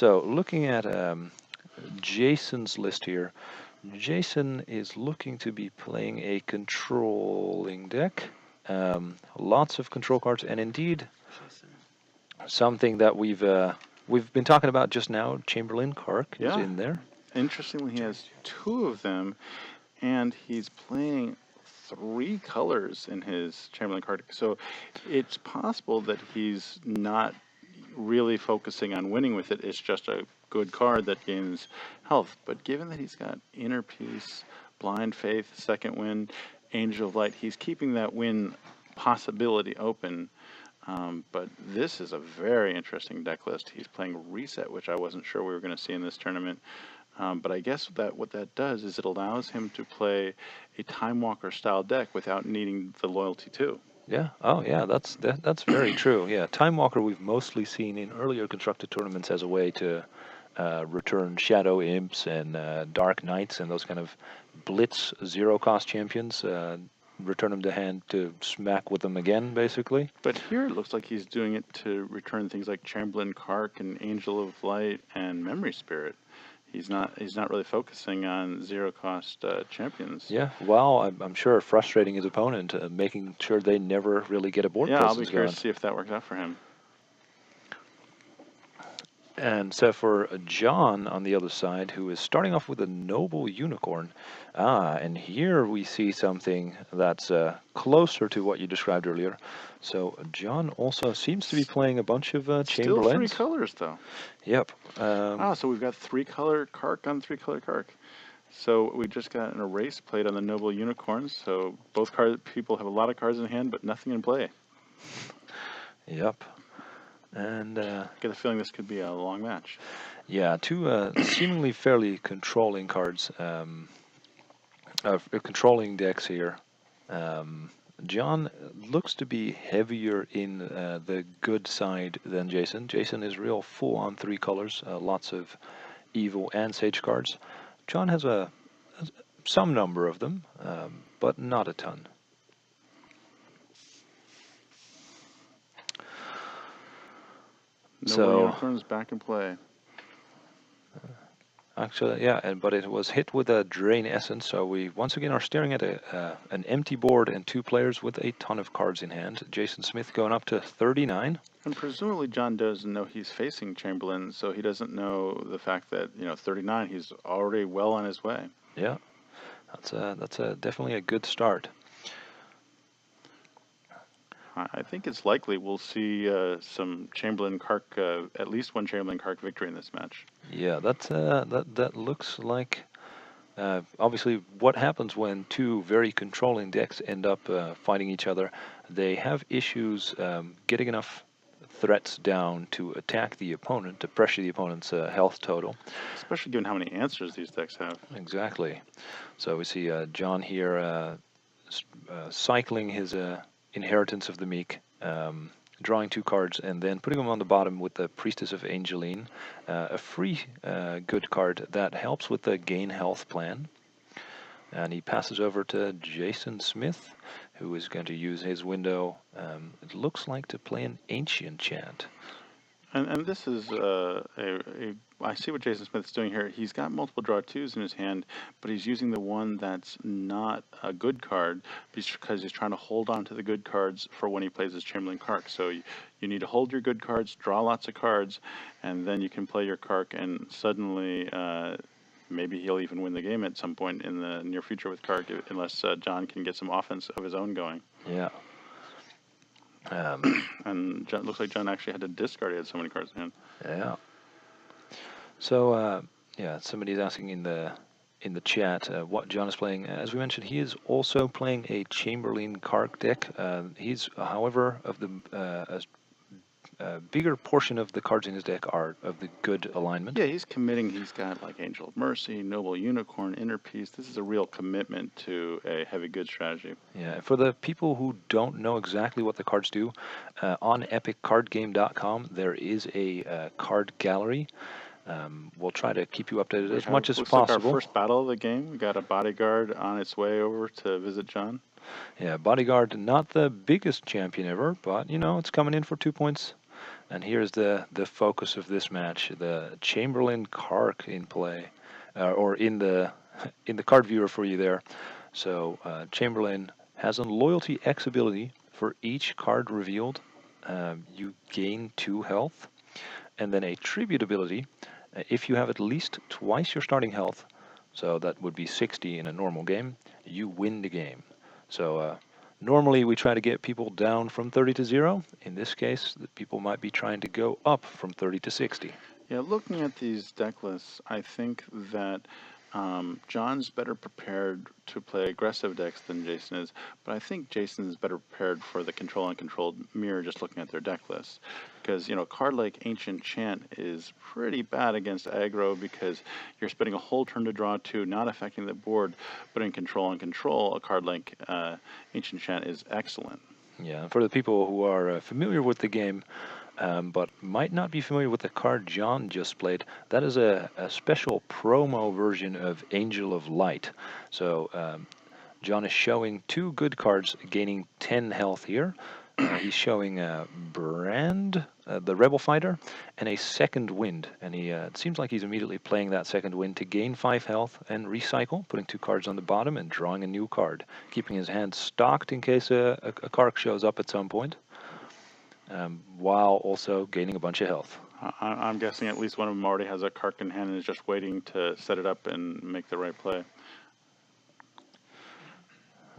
So looking at Jason's list here, Jason is looking to be playing a controlling deck. Lots of control cards, and indeed something that we've been talking about just now. Chamberlain Kark is in there. Interestingly, he has 2 of them, and he's playing 3 colors in his Chamberlain Karke. So it's possible that he's not really focusing on winning with it. It's just a good card that gains health. But given that he's got Inner Peace, Blind Faith, Second Wind, Angel of Light, he's keeping that win possibility open. But this is a very interesting deck list. He's playing Reset, which I wasn't sure we were going to see in this tournament. But I guess what that does is it allows him to play a Time Walker style deck without needing the loyalty too. Yeah. Oh, yeah. That's very true. Yeah. Time Walker we've mostly seen in earlier constructed tournaments as a way to return Shadow Imps and Dark Knights and those kind of blitz 0-cost champions. Return them to hand to smack with them again, basically. But here it looks like he's doing it to return things like Chamberlain Kark and Angel of Light and Memory Spirit. He's not really focusing on 0-cost champions. Yeah, well, I'm sure frustrating his opponent, making sure they never really get a board presence. Yeah, I'll be curious to see if that works out for him. And so for John on the other side, who is starting off with a Noble Unicorn, and here we see something that's closer to what you described earlier. So John also seems to be playing a bunch of Chamberlains. Still 3 colors, though. Yep. So we've got 3-color Kark on 3-color Kark. So we just got an erase plate on the Noble Unicorns. So both people have a lot of cards in hand, but nothing in play. Yep. And I get the feeling this could be a long match. Yeah, 2 seemingly fairly controlling cards, controlling decks here. John looks to be heavier in the good side than Jason. Jason is real full on 3 colors, lots of evil and sage cards. John has some number of them, but not a ton. Noble Unicorns back in play. Actually, yeah, but it was hit with a Drain Essence, so we once again are staring at an empty board and 2 players with a ton of cards in hand. Jason Smith going up to 39. And presumably John doesn't know he's facing Chamberlain, so he doesn't know the fact that, 39, he's already well on his way. Yeah, that's definitely a good start. I think it's likely we'll see some Chamberlain Kark, at least one Chamberlain Kark victory in this match. Yeah, that looks like obviously what happens when 2 very controlling decks end up fighting each other. They have issues getting enough threats down to attack the opponent, to pressure the opponent's health total. Especially given how many answers these decks have. Exactly. So we see John here cycling his Inheritance of the Meek, drawing 2 cards and then putting them on the bottom with the Priestess of Angeline, a free good card that helps with the gain health plan. And he passes over to Jason Smith, who is going to use his window, it looks like, to play an Ancient Chant. And this is I see what Jason Smith's doing here. He's got multiple draw 2s in his hand, but he's using the one that's not a good card because he's trying to hold on to the good cards for when he plays his Chamberlain Kark. So you need to hold your good cards, draw lots of cards, and then you can play your Kark, and suddenly maybe he'll even win the game at some point in the near future with Kark, unless John can get some offense of his own going. Yeah. And John, looks like John actually had to discard. He had so many cards in hand. Yeah. So yeah, somebody's asking in the chat what John is playing. As we mentioned, he is also playing a Chamberlain Kark deck. He's, however, of the bigger portion of the cards in his deck are of the good alignment. Yeah, he's committing. He's got like Angel of Mercy, Noble Unicorn, Inner Peace. This is a real commitment to a heavy good strategy. Yeah, for the people who don't know exactly what the cards do, on epiccardgame.com there is a card gallery. We'll try to keep you updated as much as possible. Like our first battle of the game. We got a bodyguard on its way over to visit John. Yeah, bodyguard, not the biggest champion ever, but it's coming in for 2 points And here's the focus of this match: the Chamberlain Kark in play, or in the in the card viewer for you there. So Chamberlain has a loyalty X ability. For each card revealed, you gain 2 health, and then a tribute ability. If you have at least twice your starting health, so that would be 60 in a normal game, you win the game. So normally we try to get people down from 30 to 0. In this case, the people might be trying to go up from 30 to 60. Yeah, looking at these deck lists, I think that John's better prepared to play aggressive decks than Jason is, but I think Jason is better prepared for the control and controlled mirror just looking at their deck lists. Because, a card like Ancient Chant is pretty bad against aggro because you're spending a whole turn to draw 2, not affecting the board, but in control and control, a card like Ancient Chant is excellent. Yeah, for the people who are familiar with the game, but might not be familiar with the card John just played, that is a special promo version of Angel of Light. So John is showing 2 good cards gaining 10 health here. He's showing Brand, the Rebel Fighter, and a Second Wind. And it seems like he's immediately playing that Second Wind to gain 5 health and recycle, putting 2 cards on the bottom and drawing a new card, keeping his hand stocked in case a Kark shows up at some point, while also gaining a bunch of health. I'm guessing at least one of them already has a Kark in hand and is just waiting to set it up and make the right play.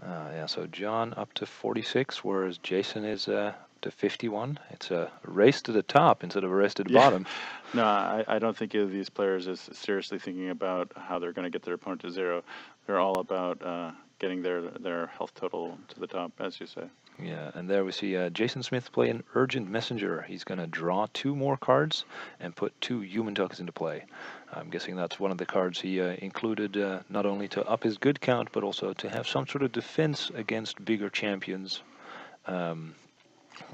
Yeah, so John up to 46, whereas Jason is to 51. It's a race to the top instead of a race to the bottom. No, I don't think either of these players is seriously thinking about how they're going to get their opponent to 0. They're all about getting their health total to the top, as you say. Yeah, and there we see Jason Smith play an Urgent Messenger. He's going to draw 2 more cards and put 2 human tokens into play. I'm guessing that's one of the cards he included not only to up his good count, but also to have some sort of defense against bigger champions,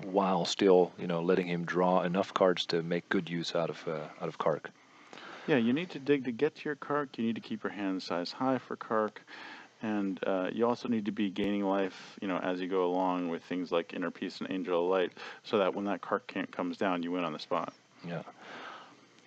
while still, letting him draw enough cards to make good use out of Kark. Yeah, you need to dig to get to your Kark. You need to keep your hand size high for Kark. And you also need to be gaining life, as you go along with things like Inner Peace and Angel of Light, so that when that Kark comes down, you win on the spot. Yeah.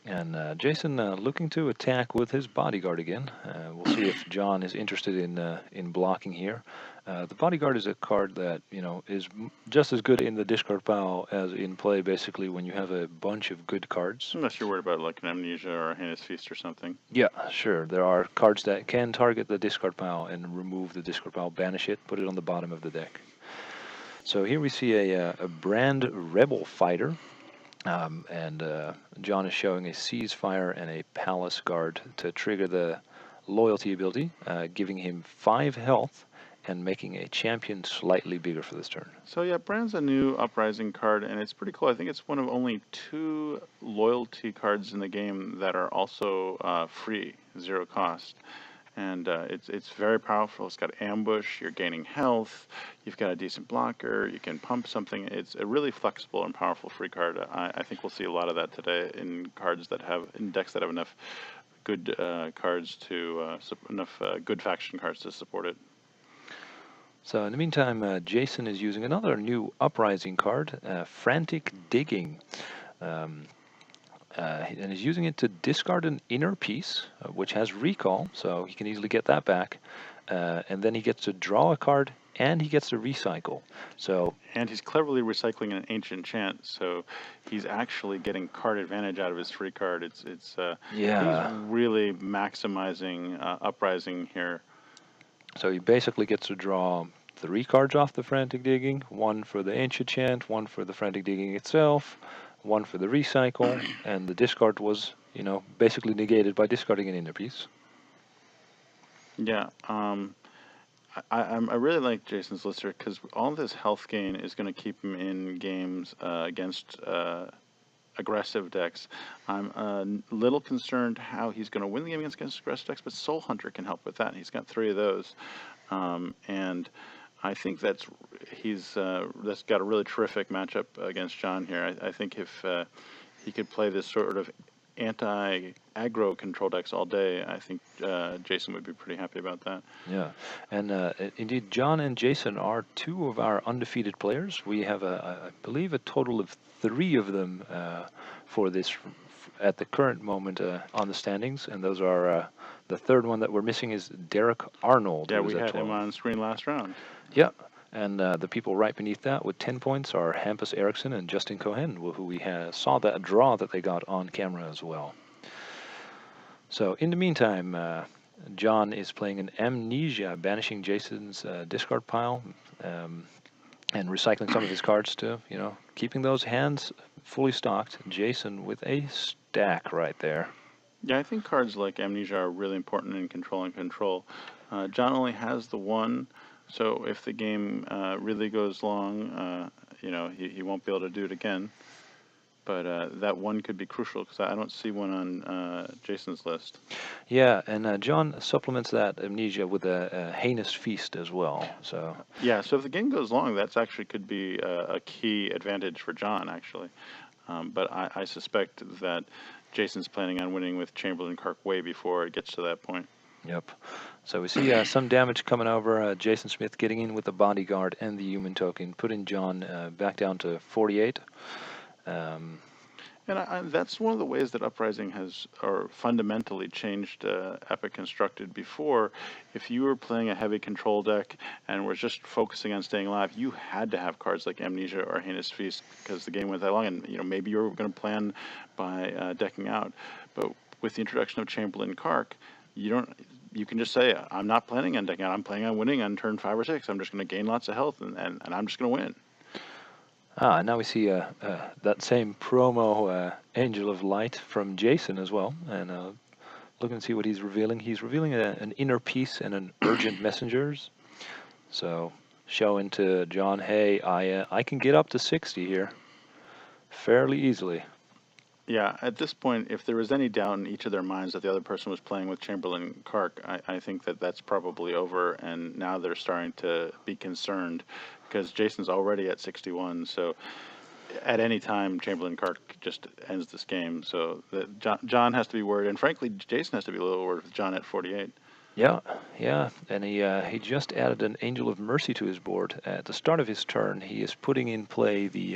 And Jason looking to attack with his bodyguard again. We'll see if John is interested in blocking here. The bodyguard is a card that is just as good in the discard pile as in play. Basically, when you have a bunch of good cards. Unless you're worried about like an Amnesia or a Heinous Feast or something. Yeah, sure. There are cards that can target the discard pile and remove the discard pile, banish it, put it on the bottom of the deck. So here we see a Brand Rebel Fighter. And John is showing a Ceasefire and a Palace Guard to trigger the loyalty ability, giving him 5 health and making a champion slightly bigger for this turn. So yeah, Brand's a new Uprising card, and it's pretty cool. I think it's one of only 2 loyalty cards in the game that are also free, 0 cost. And it's very powerful. It's got ambush, you're gaining health, you've got a decent blocker, you can pump something. It's a really flexible and powerful free card. I think we'll see a lot of that today in decks that have enough good cards to good faction cards to support it. So in the meantime, Jason is using another new Uprising card, Frantic Digging. And is using it to discard an Inner Peace, which has recall, so he can easily get that back. And then he gets to draw a card, and he gets to recycle. And he's cleverly recycling an Ancient Chant, so he's actually getting card advantage out of his free card. He's really maximizing Uprising here. So he basically gets to draw 3 cards off the Frantic Digging, 1 for the Ancient Chant, 1 for the Frantic Digging itself, 1 for the recycle, and the discard was, basically negated by discarding an Inner Peace. Yeah, I really like Jason's list here because all this health gain is going to keep him in games against aggressive decks. I'm a little concerned how he's going to win the game against aggressive decks, but Soul Hunter can help with that. He's got 3 of those, and I think that's got a really terrific matchup against John here. I think if he could play this sort of anti-aggro control decks all day, I think Jason would be pretty happy about that. Yeah, and indeed, John and Jason are two of our undefeated players. We have, I believe, a total of 3 of them for this at the current moment on the standings, and those are the third one that we're missing is Derek Arnold, Yeah, who we is at had 12. him on screen last round. Yeah, and the people right beneath that with 10 points are Hampus Eriksson and Justin Cohen, who we saw that draw that they got on camera as well. So in the meantime, John is playing an Amnesia, banishing Jason's discard pile and recycling some of his cards to, keeping those hands fully stocked. Jason with a stack right there. Yeah, I think cards like Amnesia are really important in controlling control. John only has the one, so if the game really goes long, he won't be able to do it again. But that one could be crucial because I don't see one on Jason's list. Yeah, and John supplements that Amnesia with a Heinous Feast as well. So yeah, so if the game goes long, that's actually could be a key advantage for John, actually. But I suspect that Jason's planning on winning with Chamberlain Kark way before it gets to that point. Yep. So we see some damage coming over. Jason Smith getting in with the bodyguard and the human token, putting John back down to 48. And that's one of the ways that Uprising has or fundamentally changed Epic Constructed. Before, if you were playing a heavy control deck and was just focusing on staying alive, you had to have cards like Amnesia or Heinous Feast because the game went that long, and maybe you were going to plan by decking out. But with the introduction of Chamberlain Kark, you can just say, I'm not planning on decking out. I'm planning on winning on turn 5 or 6. I'm just going to gain lots of health, and I'm just going to win. Now we see that same promo Angel of Light from Jason as well. And looking to see what he's revealing. He's revealing an Inner Peace and an Urgent Messengers. So showing to John, hey, I can get up to 60 here fairly easily. Yeah, at this point, if there was any doubt in each of their minds that the other person was playing with Chamberlain Kark, I think that that's probably over, and now they're starting to be concerned because Jason's already at 61, so at any time, Chamberlain Kark just ends this game. So John has to be worried, and frankly, Jason has to be a little worried with John at 48. Yeah, and he just added an Angel of Mercy to his board. At the start of his turn, he is putting in play the...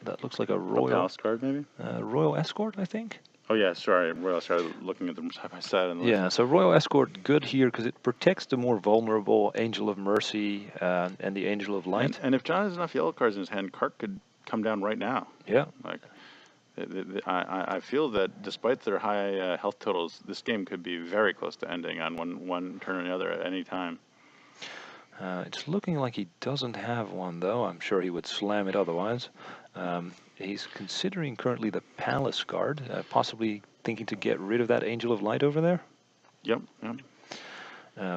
that looks like a Royal Palace card, maybe? Royal Escort, I think. Oh, yeah, sorry. Royal started looking at them side by side. Yeah, so Royal Escort, good here because it protects the more vulnerable Angel of Mercy and the Angel of Light. And if John has enough yellow cards in his hand, Kark could come down right now. Yeah. I feel that despite their high health totals, this game could be very close to ending on one turn or the other at any time. It's looking like he doesn't have one, though. I'm sure he would slam it otherwise. He's considering currently the Palace Guard, possibly thinking to get rid of that Angel of Light over there. Yep.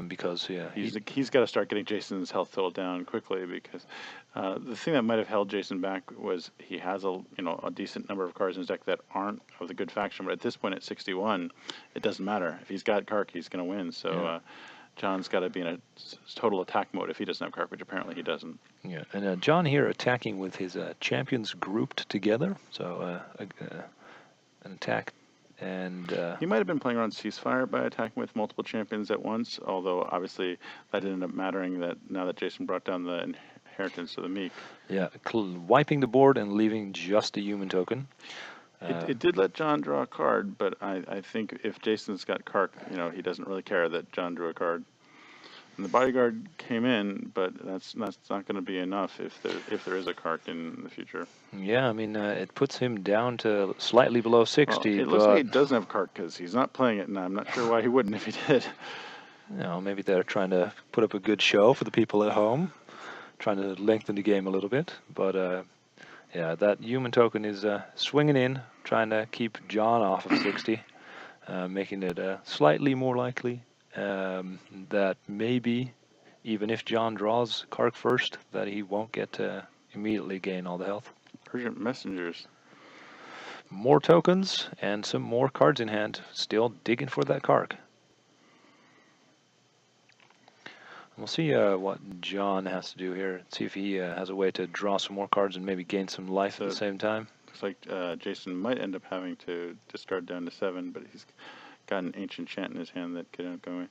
Because he's got to start getting Jason's health total down quickly because the thing that might have held Jason back was he has a decent number of cards in his deck that aren't of the good faction. But at this point, at 61, it doesn't matter if he's got Kark, he's going to win. So. Yeah. John's got to be in a total attack mode if he doesn't have Kark, which apparently he doesn't. Yeah, and John here attacking with his champions grouped together. So an attack, and he might have been playing around Ceasefire by attacking with multiple champions at once. Although obviously that didn't end up mattering. That now that Jason brought down the inheritance of the Meek. Yeah, wiping the board and leaving just a human token. It did let John draw a card, but I think if Jason's got Kark, he doesn't really care that John drew a card. And the bodyguard came in, but that's not going to be enough if there is a Kark in the future. Yeah, I mean it puts him down to slightly below 60. Well, it looks like he doesn't have Kark because he's not playing it, and I'm not sure why he wouldn't if he did. Maybe they're trying to put up a good show for the people at home, trying to lengthen the game a little bit, but. Yeah, that human token is swinging in, trying to keep John off of 60, making it slightly more likely that maybe, even if John draws Kark first, that he won't get to immediately gain all the health. Urgent Messengers. More tokens and some more cards in hand, still digging for that Kark. We'll see what John has to do here. See if he has a way to draw some more cards and maybe gain some life at the same time. Looks like Jason might end up having to discard down to 7, but he's got an Ancient Chant in his hand that could end up going.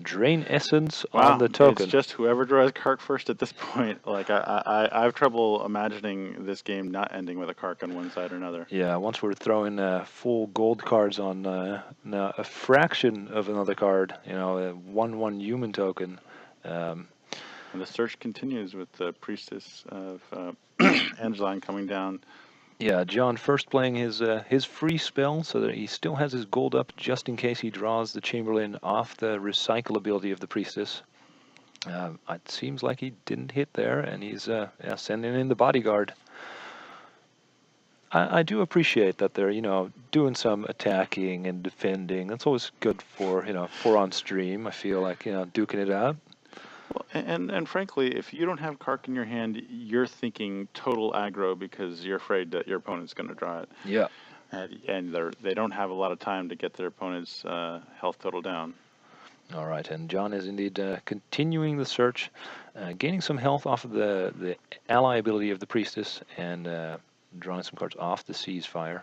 Drain Essence Wow, on the token. it's just whoever draws Kark first at this point. Like, I have trouble imagining this game not ending with a Kark on one side or another. Yeah, once we're throwing full gold cards on now a fraction of another card, you know, a 1/1 human token. And the search continues with the Priestess of Angeline coming down. Yeah, John first playing his free spell so that he still has his gold up just in case he draws the Chamberlain off the recycle ability of the Priestess. It seems like he didn't hit there, and he's sending in the bodyguard. I do appreciate that they're, you know, doing some attacking and defending. That's always good for, you know, for on stream. I feel like, you know, duking it out. Well, and frankly, if you don't have Kark in your hand, you're thinking total aggro because you're afraid that your opponent's going to draw it. Yeah. And they don't have a lot of time to get their opponent's health total down. All right, and John is indeed continuing the search, gaining some health off of the ally ability of the Priestess, and drawing some cards off the Ceasefire.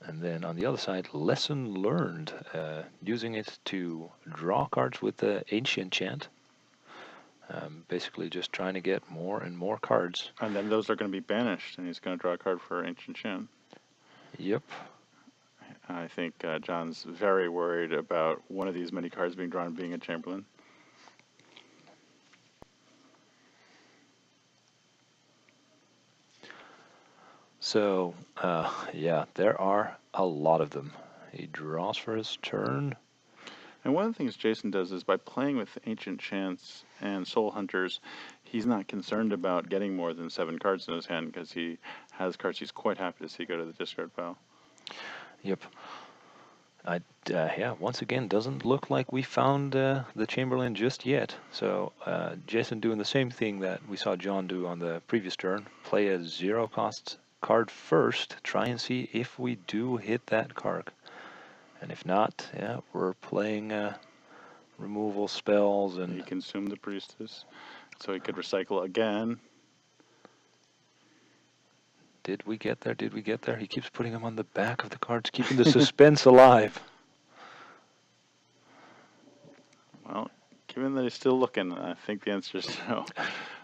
And then on the other side, Lesson Learned, using it to draw cards with the Ancient Chant. Basically just trying to get more and more cards. And then those are going to be banished, and he's going to draw a card for Ancient Chant. Yep. I think John's very worried about one of these many cards being drawn being a Chamberlain. So, yeah, there are a lot of them. He draws for his turn. And one of the things Jason does is by playing with Ancient Chants and Soul Hunters, he's not concerned about getting more than 7 cards in his hand because he has cards he's quite happy to see go to the discard pile. Yep. Yeah, once again, doesn't look like we found the Chamberlain just yet. So Jason doing the same thing that we saw John do on the previous turn. Play a 0-cost card first. Try and see if we do hit that Kark. And if not, yeah, we're playing removal spells. And he consumed the Priestess, so he could recycle again. Did we get there? Did we get there? He keeps putting them on the back of the cards, keeping the suspense alive. Well, given that he's still looking, I think the answer is no.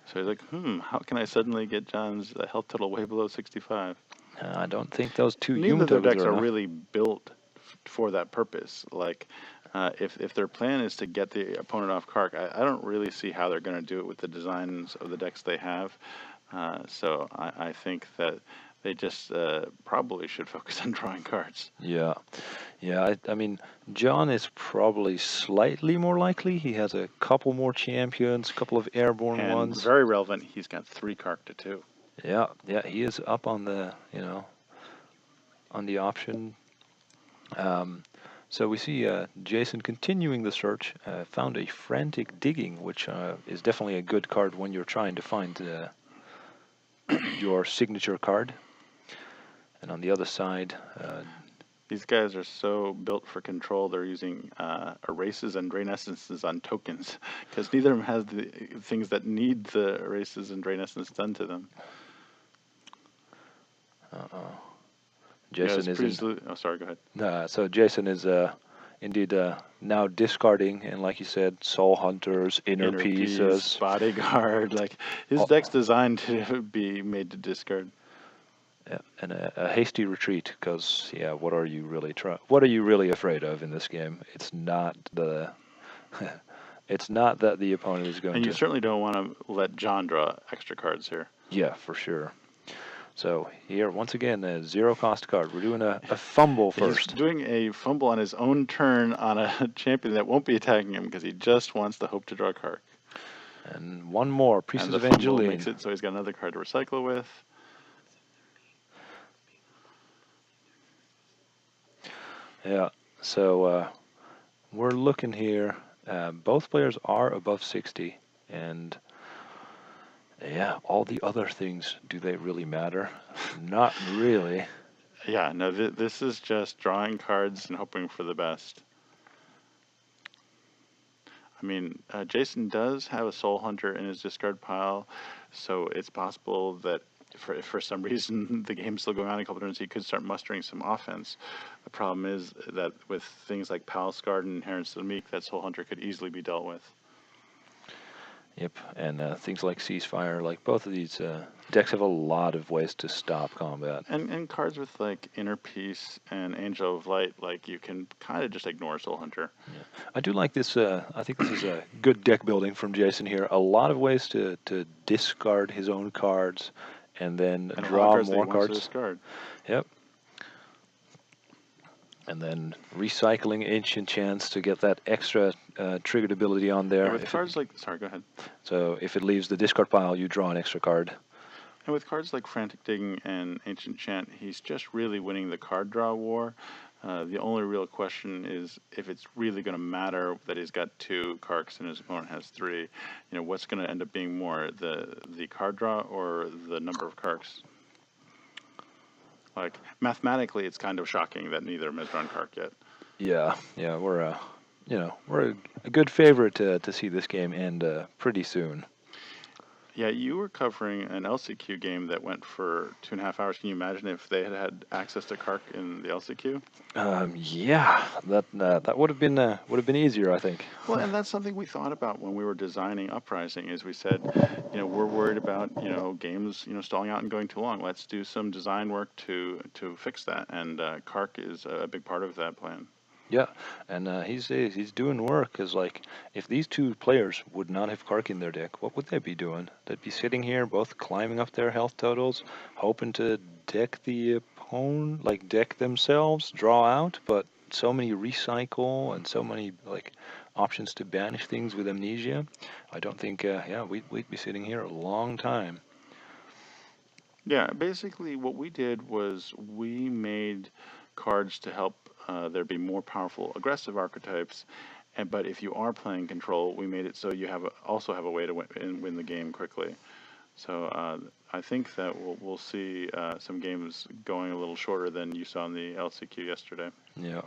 So he's like, how can I suddenly get John's health total way below 65? I don't think those two Neither human of their tokens decks are are enough. really built for that purpose. Like, if their plan is to get the opponent off Kark, I don't really see how they're going to do it with the designs of the decks they have. So I think that they just probably should focus on drawing cards. Yeah. Yeah, I mean, John is probably slightly more likely. He has a couple more champions, a couple of airborne And ones. very relevant, he's got 3 Kark to 2. Yeah, he is up on the, you know, on the option. So we see Jason continuing the search, found a Frantic Digging, which is definitely a good card when you're trying to find your signature card. And on the other side... these guys are so built for control, they're using erases and drain essences on tokens, because neither of them has the things that need the erases and drain essence done to them. Jason is oh, sorry, go ahead. so Jason is indeed now discarding, and like you said, Soul Hunters, Inner Pieces, Bodyguard. Like, his deck's designed to be made to discard. Yeah, and a hasty retreat, because yeah, what are you really afraid of in this game? It's not the it's not that the opponent is going to. And you certainly don't want to let John draw extra cards here. Yeah, for sure. So here, once again, a 0-cost card. We're doing a fumble first. He's doing a fumble on his own turn on a champion that won't be attacking him because he just wants to hope to draw a card. And one more, Priestess of Angeline. Angeline. Makes it so he's got another card to recycle with. Yeah, so we're looking here. Both players are above 60, and yeah, all the other things, do they really matter? Not really. Yeah, no, this is just drawing cards and hoping for the best. I mean, Jason does have a Soul Hunter in his discard pile, so it's possible that if for some reason the game's still going on in a couple turns, he could start mustering some offense. The problem is that with things like Palace Guard and Inheritance of the Meek, that Soul Hunter could easily be dealt with. Yep, and things like Ceasefire, like both of these decks have a lot of ways to stop combat. And cards with like Inner Peace and Angel of Light, like you can kind of just ignore Soul Hunter. Yeah. I do like this. I think this is a good deck building from Jason here. A lot of ways to discard his own cards and then And draw cards more that he wants to cards. discard. Yep. And then recycling Ancient Chance to get that extra triggered ability on there. And with cards like, sorry, go ahead. So if it leaves the discard pile, you draw an extra card. And with cards like Frantic Digging and Ancient Chant, he's just really winning the card draw war. The only real question is if it's really going to matter that he's got 2 Karks and his opponent has 3. You know, what's going to end up being more, the card draw or the number of Karks? Like, mathematically, it's kind of shocking that neither of them has drawn Kark yet. Yeah, we're we're a good favorite to see this game end pretty soon. Yeah, you were covering an LCQ game that went for 2.5 hours. Can you imagine if they had had access to Kark in the LCQ? Yeah, that would have been easier, I think. Well, and that's something we thought about when we were designing Uprising. Is we said, you know, we're worried about games stalling out and going too long. Let's do some design work to fix that, and Kark is a big part of that plan. Yeah, and he's doing work, because like if these 2 players would not have Kark in their deck, what would they be doing? They'd be sitting here both climbing up their health totals, hoping to deck the opponent, like deck themselves, draw out, but so many recycle and so many like options to banish things with Amnesia. I don't think we'd be sitting here a long time. Yeah, basically what we did was we made cards to help there be more powerful aggressive archetypes, but if you are playing control, we made it so you also have a way to win the game quickly. So I think that we'll see some games going a little shorter than you saw in the LCQ yesterday. Yeah.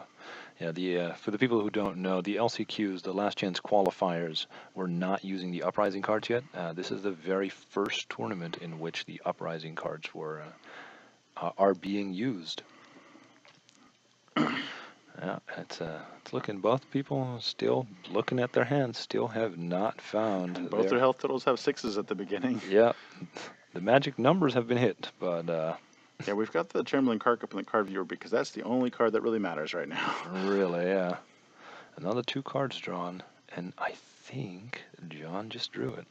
The for the people who don't know, the LCQs, the last chance qualifiers, were not using the Uprising cards yet. This is the very first tournament in which the Uprising cards are being used. Yeah, it's looking. Both people still looking at their hands, still have not found. And both their health totals have 6s at the beginning. Yeah, the magic numbers have been hit, but yeah, we've got the Chamberlain Kark up in the card viewer because that's the only card that really matters right now. Really, yeah. Another 2 cards drawn, and I think John just drew it.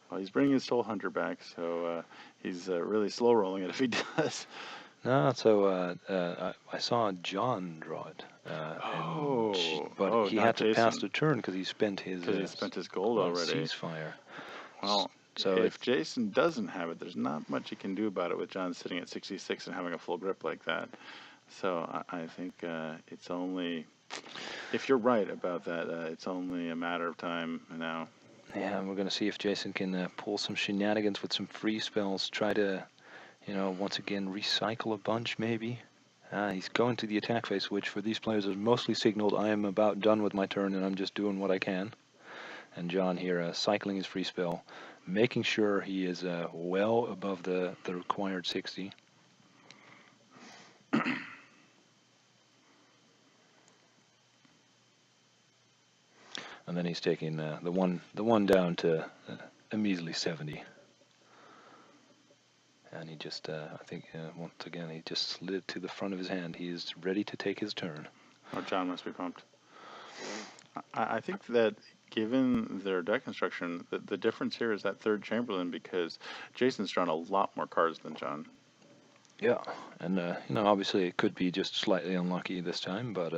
Well, he's bringing his Soul Hunter back, so he's really slow rolling it if he does. No, so I saw John draw it. But he had to pass the turn because he spent his gold already. Ceasefire. Well, so if Jason doesn't have it, there's not much he can do about it with John sitting at 66 and having a full grip like that. So I think it's only, if you're right about that, it's only a matter of time now. Yeah, and we're going to see if Jason can pull some shenanigans with some free spells, try to once again recycle a bunch maybe. He's going to the attack phase, which for these players is mostly signaled I am about done with my turn and I'm just doing what I can. And John here cycling his free spell, making sure he is well above the required 60. And then he's taking the one down to a measly 70. And he just, I think, once again, he just slid it to the front of his hand. He is ready to take his turn. Oh, John must be pumped. I think that given their deck construction, the difference here is that 3rd Chamberlain, because Jason's drawn a lot more cards than John. Yeah, and obviously it could be just slightly unlucky this time, but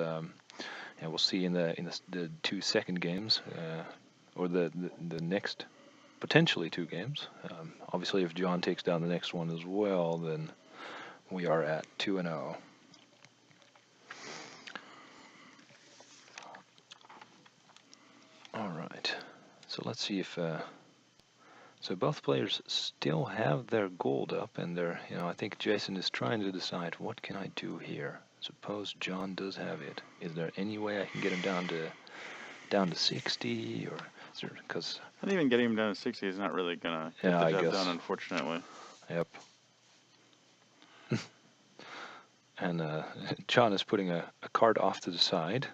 we'll see in the 2 second games, or the next. Potentially 2 games. Obviously, if John takes down the next one as well, then we are at 2-0. All right. So let's see if. So both players still have their gold up, and they're. I think Jason is trying to decide what can I do here. Suppose John does have it. Is there any way I can get him down to 60, or because Not even getting him down to 60 is not really gonna get yeah, the I job guess. done, unfortunately. Yep. And John is putting a card off to the side.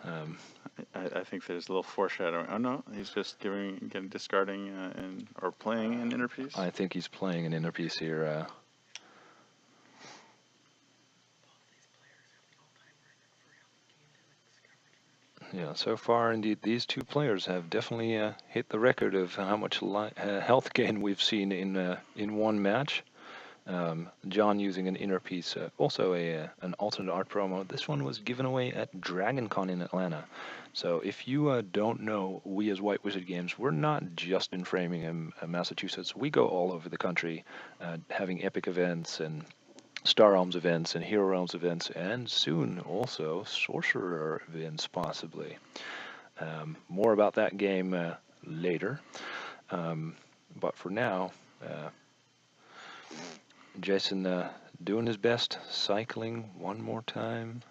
I think there's a little foreshadowing. Oh no, he's just discarding or playing an inner piece. I think he's playing an inner piece here. Yeah, so far, indeed, these two players have definitely hit the record of how much health gain we've seen in one match. John using an inner piece, also an alternate art promo. This one was given away at DragonCon in Atlanta. So if you don't know, we as White Wizard Games, we're not just in Framingham, Massachusetts. We go all over the country, having epic events and Star Realms events and Hero Realms events, and soon also Sorcerer events, possibly. More about that game later. But for now, Jason doing his best, cycling one more time.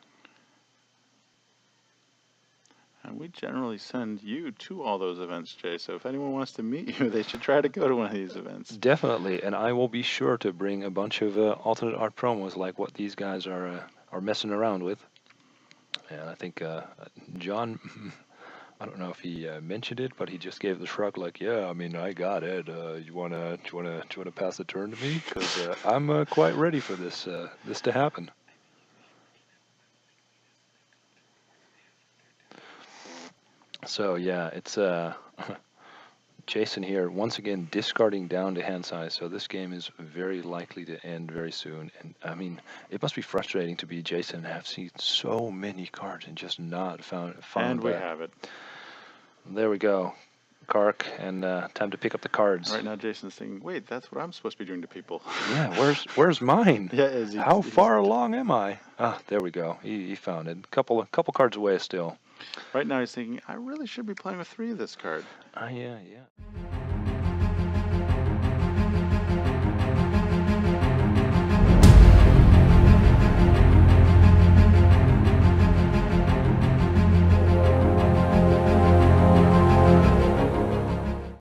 And we generally send you to all those events, Jay. So if anyone wants to meet you, they should try to go to one of these events. Definitely, and I will be sure to bring a bunch of alternate art promos like what these guys are messing around with. And I think John, I don't know if he mentioned it, but he just gave the shrug, like, "Yeah, I mean, I got it. Do you wanna pass the turn to me? Because I'm quite ready for this to happen." So yeah, it's Jason here once again discarding down to hand size. So this game is very likely to end very soon. And I mean, it must be frustrating to be Jason and have seen so many cards and just not found. And we have it. There we go, Kark, and time to pick up the cards. Right now, Jason's thinking, "Wait, that's what I'm supposed to be doing to people." Yeah, where's mine? Yeah, how far along am I? Ah, there we go. He found it. Couple cards away still. Right now, he's thinking, "I really should be playing with 3 of this card." Yeah.